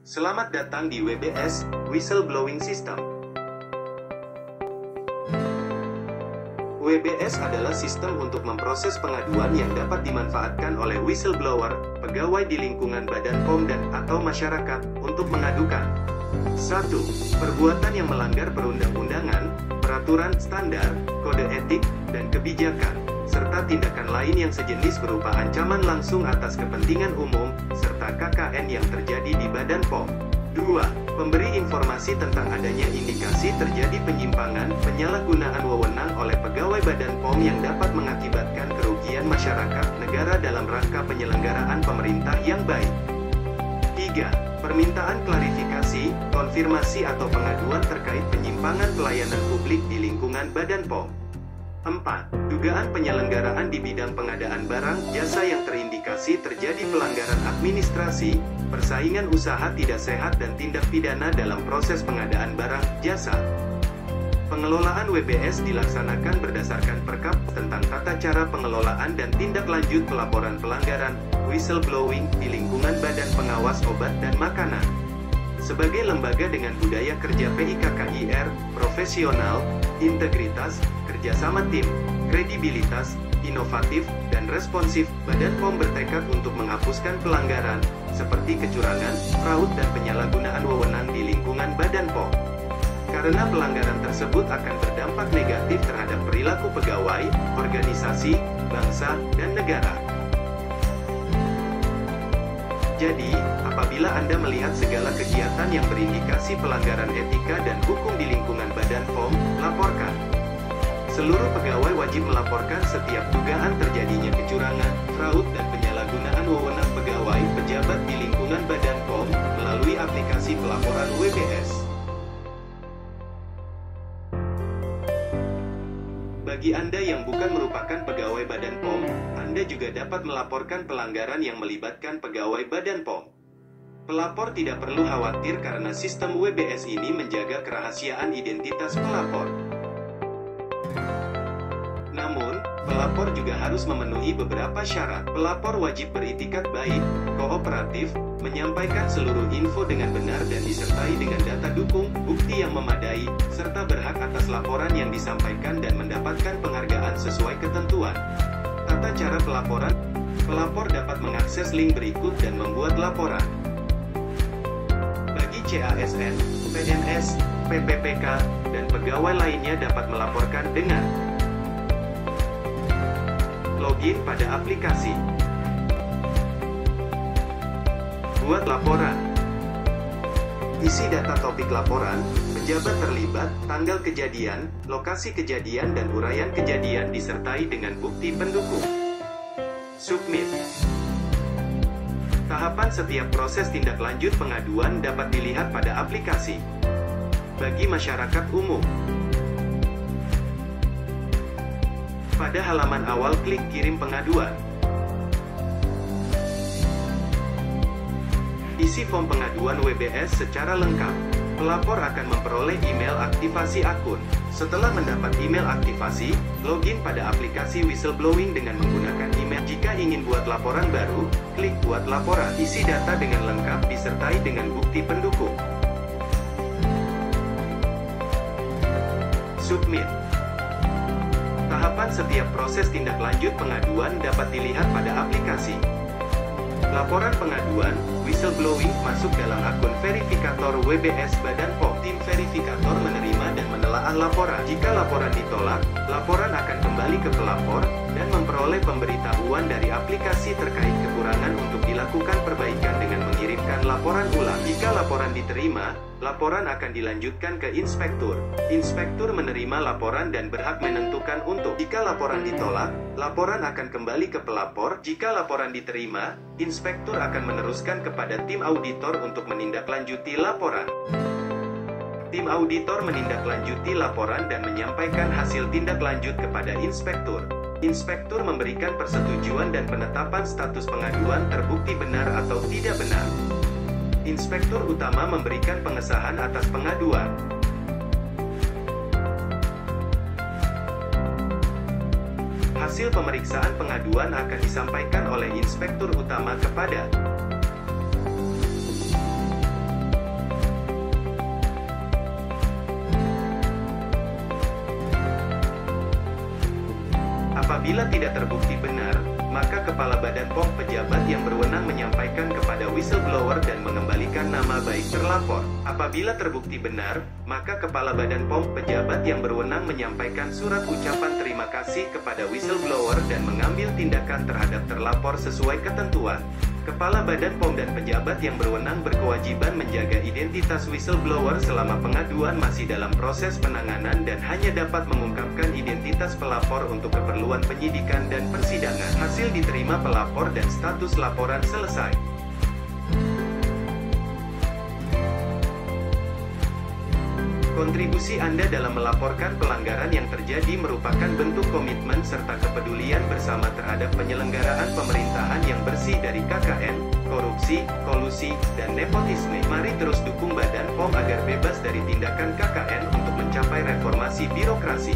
Selamat datang di WBS, Whistleblowing System. WBS adalah sistem untuk memproses pengaduan yang dapat dimanfaatkan oleh whistleblower, pegawai di lingkungan Badan POM dan atau masyarakat, untuk mengadukan 1. Perbuatan yang melanggar perundang-undangan, peraturan, standar, kode etik, dan kebijakan, serta tindakan lain yang sejenis berupa ancaman langsung atas kepentingan umum, serta KKN yang terjadi di Badan POM. 2. Memberi informasi tentang adanya indikasi terjadi penyimpangan, penyalahgunaan wewenang oleh pegawai Badan POM yang dapat mengakibatkan kerugian masyarakat negara dalam rangka penyelenggaraan pemerintah yang baik. 3. Permintaan klarifikasi, konfirmasi atau pengaduan terkait penyimpangan pelayanan publik di lingkungan Badan POM. 4. Dugaan penyelenggaraan di bidang pengadaan barang, jasa yang terindikasi terjadi pelanggaran administrasi, persaingan usaha tidak sehat dan tindak pidana dalam proses pengadaan barang, jasa. Pengelolaan WBS dilaksanakan berdasarkan Perkap tentang tata cara pengelolaan dan tindak lanjut pelaporan pelanggaran, whistleblowing, di lingkungan Badan Pengawas Obat dan Makanan. Sebagai lembaga dengan budaya kerja PIKKIR, profesional, integritas, kerjasama tim, kredibilitas, inovatif, dan responsif, Badan POM bertekad untuk menghapuskan pelanggaran, seperti kecurangan, fraud dan penyalahgunaan wewenang di lingkungan Badan POM. Karena pelanggaran tersebut akan berdampak negatif terhadap perilaku pegawai, organisasi, bangsa, dan negara. Jadi, apabila Anda melihat segala kegiatan yang berindikasi pelanggaran etika dan hukum di lingkungan Badan POM, laporkan. Seluruh pegawai wajib melaporkan setiap dugaan terjadinya kecurangan, fraud, dan penyalahgunaan wewenang pegawai pejabat di lingkungan Badan POM melalui aplikasi pelaporan WBS. Bagi Anda yang bukan merupakan pegawai Badan POM, Anda juga dapat melaporkan pelanggaran yang melibatkan pegawai Badan POM. Pelapor tidak perlu khawatir karena sistem WBS ini menjaga kerahasiaan identitas pelapor. Namun, pelapor juga harus memenuhi beberapa syarat. Pelapor wajib beritikat baik, kooperatif, menyampaikan seluruh info dengan benar dan disertai dengan data dukung, bukti yang memadai, serta berhak atas laporan yang disampaikan dan mendapatkan penghargaan sesuai ketentuan. Tata cara pelaporan: pelapor dapat mengakses link berikut dan membuat laporan. Bagi CASN, PNS, PPPK, dan pegawai lainnya dapat melaporkan dengan login pada aplikasi. Buat laporan. Isi data topik laporan, pejabat terlibat, tanggal kejadian, lokasi kejadian dan uraian kejadian disertai dengan bukti pendukung. Submit. Tahapan setiap proses tindak lanjut pengaduan dapat dilihat pada aplikasi. Bagi masyarakat umum, pada halaman awal klik kirim pengaduan. Isi form pengaduan WBS secara lengkap. Pelapor akan memperoleh email aktivasi akun. Setelah mendapat email aktivasi, login pada aplikasi whistleblowing dengan menggunakan email. Jika ingin buat laporan baru, klik buat laporan. Isi data dengan lengkap disertai dengan bukti pendukung. Submit. Tahapan setiap proses tindak lanjut pengaduan dapat dilihat pada aplikasi. Laporan pengaduan, whistleblowing, masuk dalam akun verifikator WBS Badan POM. Tim verifikator menerima dan menelaah laporan. Jika laporan ditolak, laporan akan kembali ke pelapor, dan memperoleh pemberitahuan dari aplikasi terkait kekurangan untuk dilakukan perbaikan dengan mengirimkan laporan ulang. Jika laporan diterima, laporan akan dilanjutkan ke inspektur. Inspektur menerima laporan dan berhak menentukan untuk. Jika laporan ditolak, laporan akan kembali ke pelapor. Jika laporan diterima, inspektur akan meneruskan kepada tim auditor untuk menindaklanjuti laporan. Tim auditor menindaklanjuti laporan dan menyampaikan hasil tindak lanjut kepada inspektur. Inspektur memberikan persetujuan dan penetapan status pengaduan terbukti benar atau tidak benar. Inspektur utama memberikan pengesahan atas pengaduan. Hasil pemeriksaan pengaduan akan disampaikan oleh inspektur utama kepada tidak terbukti benar, maka Kepala Badan POM pejabat yang berwenang menyampaikan kepada whistleblower dan mengembalikan nama baik terlapor. Apabila terbukti benar, maka Kepala Badan POM pejabat yang berwenang menyampaikan surat ucapan terima kasih kepada whistleblower dan mengambil tindakan terhadap terlapor sesuai ketentuan. Kepala Badan POM dan pejabat yang berwenang berkewajiban menjaga identitas whistleblower selama pengaduan masih dalam proses penanganan dan hanya dapat mengungkapkan identitas pelapor untuk keperluan penyidikan dan persidangan. Hasil diterima pelapor dan status laporan selesai. Kontribusi Anda dalam melaporkan pelanggaran yang terjadi merupakan bentuk komitmen serta kepedulian bersama terhadap penyelenggaraan pemerintahan yang bersih dari KKN, korupsi, kolusi, dan nepotisme. Mari terus dukung Badan POM agar bebas dari tindakan KKN untuk mencapai reformasi birokrasi.